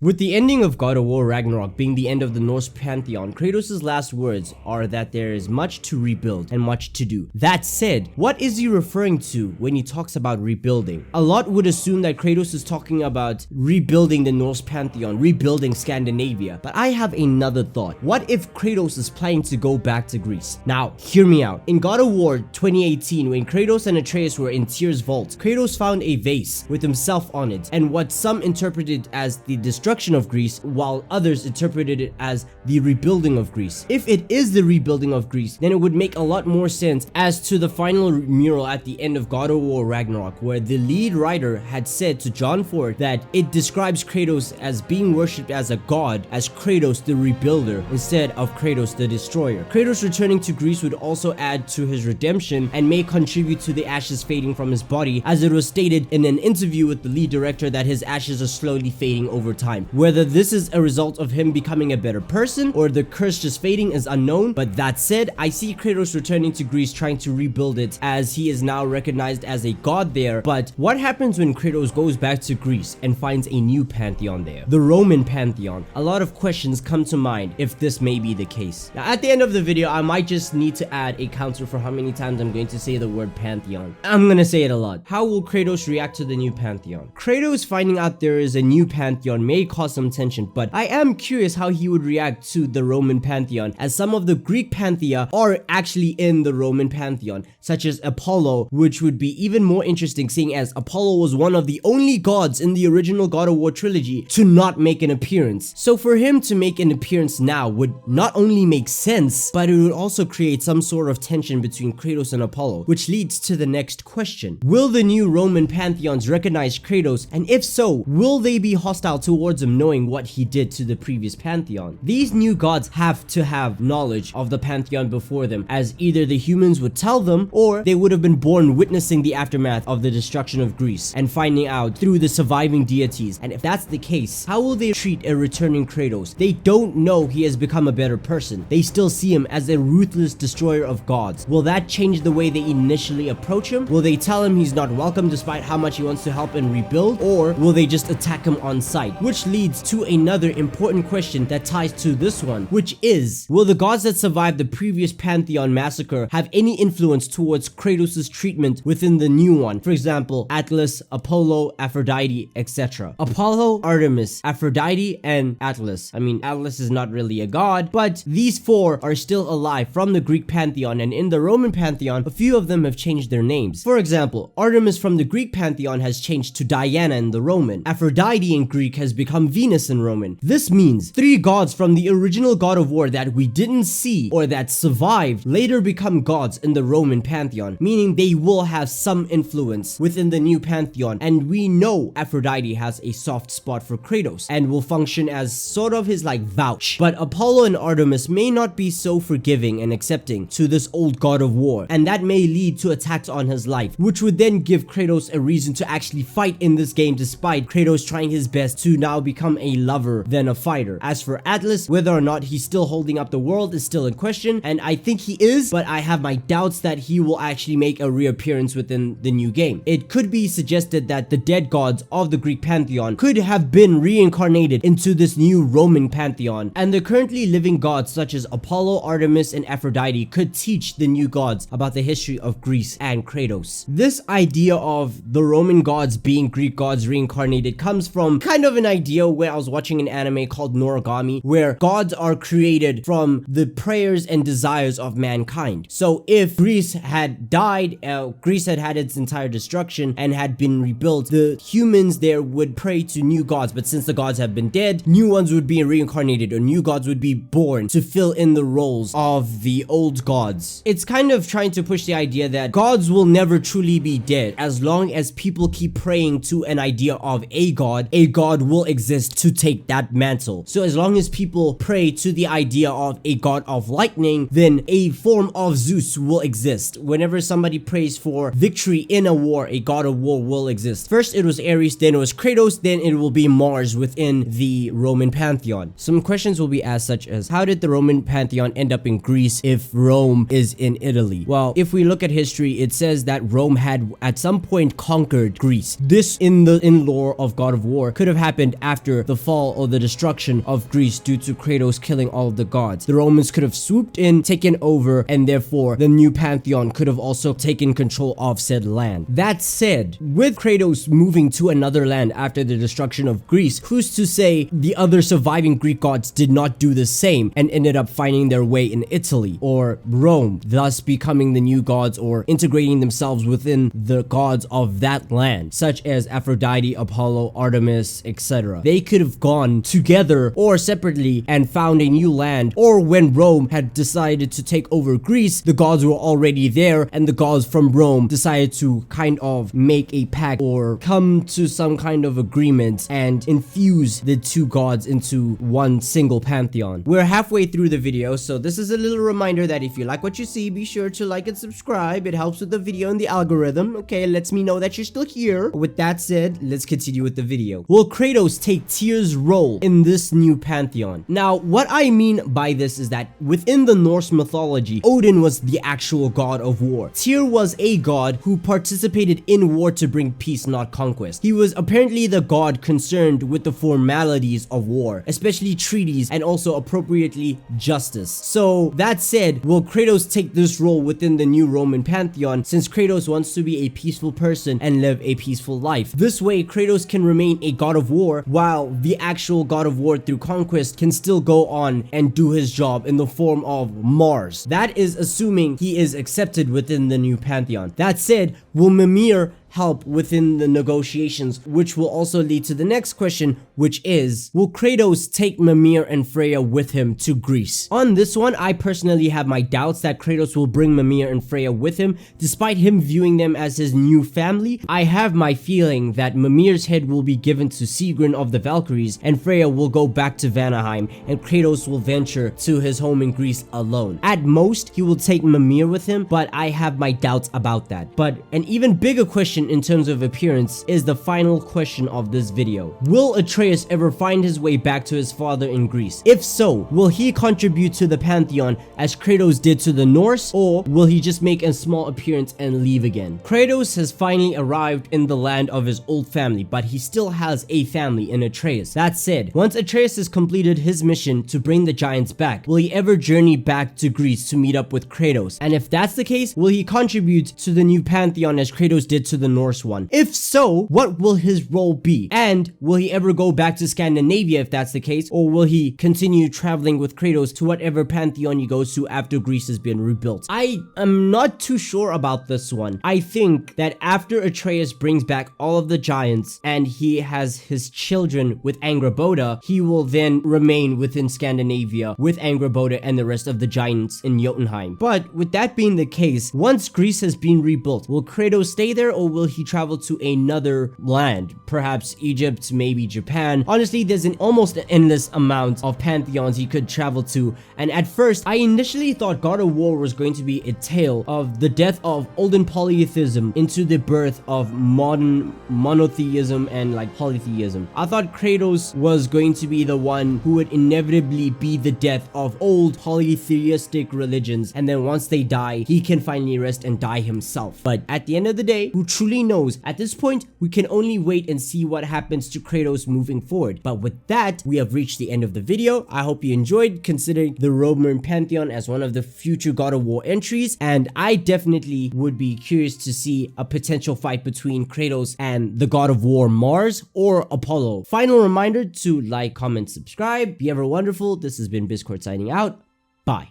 With the ending of God of War Ragnarok being the end of the Norse Pantheon, Kratos' last words are that there is much to rebuild and much to do. That said, what is he referring to when he talks about rebuilding? A lot would assume that Kratos is talking about rebuilding the Norse Pantheon, rebuilding Scandinavia, but I have another thought. What if Kratos is planning to go back to Greece? Now, hear me out. In God of War 2018, when Kratos and Atreus were in Tyr's vault, Kratos found a vase with himself on it, and what some interpreted as the destruction of Greece, while others interpreted it as the rebuilding of Greece. If it is the rebuilding of Greece, then it would make a lot more sense as to the final mural at the end of God of War Ragnarok, where the lead writer had said to John Ford that it describes Kratos as being worshipped as a god, as Kratos the rebuilder, instead of Kratos the destroyer. Kratos returning to Greece would also add to his redemption and may contribute to the ashes fading from his body, as it was stated in an interview with the lead director that his ashes are slowly fading over time. Whether this is a result of him becoming a better person or the curse just fading is unknown, but that said, I see Kratos returning to Greece trying to rebuild it, as he is now recognized as a god there. But what happens when Kratos goes back to Greece and finds a new pantheon there? The Roman Pantheon. A lot of questions come to mind if this may be the case. Now at the end of the video, I might just need to add a counter for how many times I'm going to say the word pantheon. I'm gonna say it a lot. How will Kratos react to the new pantheon? Kratos finding out there is a new pantheon may cause some tension, but I am curious how he would react to the Roman Pantheon, as some of the Greek pantheon are actually in the Roman Pantheon, such as Apollo, which would be even more interesting seeing as Apollo was one of the only gods in the original God of War trilogy to not make an appearance. So for him to make an appearance now would not only make sense, but it would also create some sort of tension between Kratos and Apollo, which leads to the next question. Will the new Roman pantheons recognize Kratos, and if so, will they be hostile towards him knowing what he did to the previous pantheon? These new gods have to have knowledge of the pantheon before them, as either the humans would tell them or they would have been born witnessing the aftermath of the destruction of Greece and finding out through the surviving deities. And if that's the case, how will they treat a returning Kratos? They don't know he has become a better person. They still see him as a ruthless destroyer of gods. Will that change the way they initially approach him? Will they tell him he's not welcome despite how much he wants to help and rebuild, or will they just attack him on sight? Which leads to another important question that ties to this one, which is, will the gods that survived the previous Pantheon massacre have any influence towards Kratos' treatment within the new one? For example, Atlas, Apollo, Aphrodite, etc. Apollo, Artemis, Aphrodite, and Atlas. I mean, Atlas is not really a god, but these four are still alive from the Greek Pantheon, and in the Roman Pantheon, a few of them have changed their names. For example, Artemis from the Greek Pantheon has changed to Diana in the Roman. Aphrodite in Greek has become Venus in Roman. This means three gods from the original God of War that we didn't see or that survived later become gods in the Roman Pantheon, meaning they will have some influence within the new Pantheon. And we know Aphrodite has a soft spot for Kratos and will function as sort of his like vouch. But Apollo and Artemis may not be so forgiving and accepting to this old God of War, and that may lead to attacks on his life, which would then give Kratos a reason to actually fight in this game, despite Kratos trying his best to now become a lover than a fighter. As for Atlas, whether or not he's still holding up the world is still in question, and I think he is, but I have my doubts that he will actually make a reappearance within the new game. It could be suggested that the dead gods of the Greek Pantheon could have been reincarnated into this new Roman Pantheon, and the currently living gods such as Apollo, Artemis, and Aphrodite could teach the new gods about the history of Greece and Kratos. This idea of the Roman gods being Greek gods reincarnated comes from kind of an idea where I was watching an anime called Noragami, where gods are created from the prayers and desires of mankind. So if Greece had died, Greece had had its entire destruction and had been rebuilt, the humans there would pray to new gods, but since the gods have been dead, new ones would be reincarnated, or new gods would be born to fill in the roles of the old gods. It's kind of trying to push the idea that gods will never truly be dead. As long as people keep praying to an idea of a god will exist to take that mantle. So as long as people pray to the idea of a god of lightning, then a form of Zeus will exist. Whenever somebody prays for victory in a war, a god of war will exist. First it was Ares, then it was Kratos, then it will be Mars within the Roman Pantheon. Some questions will be asked such as, how did the Roman Pantheon end up in Greece if Rome is in Italy? Well, if we look at history, it says that Rome had at some point conquered Greece. This in lore of God of War could have happened after after the fall or the destruction of Greece due to Kratos killing all of the gods. The Romans could have swooped in, taken over, and therefore the new Pantheon could have also taken control of said land. That said, with Kratos moving to another land after the destruction of Greece, who's to say the other surviving Greek gods did not do the same and ended up finding their way in Italy or Rome, thus becoming the new gods or integrating themselves within the gods of that land, such as Aphrodite, Apollo, Artemis, etc. They could have gone together or separately and found a new land, or when Rome had decided to take over Greece, the gods were already there and the gods from Rome decided to kind of make a pact or come to some kind of agreement and infuse the two gods into one single pantheon. We're halfway through the video, so this is a little reminder that if you like what you see, be sure to like and subscribe. It helps with the video and the algorithm. Okay, it lets me know that you're still here. With that said, let's continue with the video. Will Kratos take Tyr's role in this new pantheon? Now, what I mean by this is that within the Norse mythology, Odin was the actual god of war. Tyr was a god who participated in war to bring peace, not conquest. He was apparently the god concerned with the formalities of war, especially treaties and also appropriately justice. So that said, will Kratos take this role within the new Roman pantheon, since Kratos wants to be a peaceful person and live a peaceful life? This way, Kratos can remain a god of war while the actual god of war through conquest can still go on and do his job in the form of Mars. That is assuming he is accepted within the new pantheon. That said, will Mimir help within the negotiations, which will also lead to the next question, which is, will Kratos take Mimir and Freya with him to Greece? On this one, I personally have my doubts that Kratos will bring Mimir and Freya with him, despite him viewing them as his new family. I have my feeling that Mimir's head will be given to Sigrun of the Valkyries, and Freya will go back to Vanaheim, and Kratos will venture to his home in Greece alone. At most, he will take Mimir with him, but I have my doubts about that. But an even bigger question in terms of appearance is the final question of this video. Will Atreus ever find his way back to his father in Greece? If so, will he contribute to the Pantheon as Kratos did to the Norse, or will he just make a small appearance and leave again? Kratos has finally arrived in the land of his old family, but he still has a family in Atreus. That said, once Atreus has completed his mission to bring the giants back, will he ever journey back to Greece to meet up with Kratos? And if that's the case, will he contribute to the new Pantheon as Kratos did to the Norse one? If so, what will his role be? And will he ever go back to Scandinavia if that's the case, or will he continue traveling with Kratos to whatever pantheon he goes to after Greece has been rebuilt? I am not too sure about this one. I think that after Atreus brings back all of the giants and he has his children with Angrboda, he will then remain within Scandinavia with Angrboda and the rest of the giants in Jotunheim. But with that being the case, once Greece has been rebuilt, will Kratos stay there, or will he travel to another land? Perhaps Egypt, maybe Japan. Honestly, there's an almost endless amount of pantheons he could travel to, and at first I initially thought God of War was going to be a tale of the death of olden polytheism into the birth of modern monotheism and like polytheism. I thought Kratos was going to be the one who would inevitably be the death of old polytheistic religions, and then once they die, he can finally rest and die himself. But at the end of the day, who truly knows? At this point, we can only wait and see what happens to Kratos moving forward. But with that, we have reached the end of the video. I hope you enjoyed considering the Roman Pantheon as one of the future God of War entries, and I definitely would be curious to see a potential fight between Kratos and the God of War Mars or Apollo. Final reminder to like, comment, subscribe. Be ever wonderful. This has been Biscord signing out. Bye.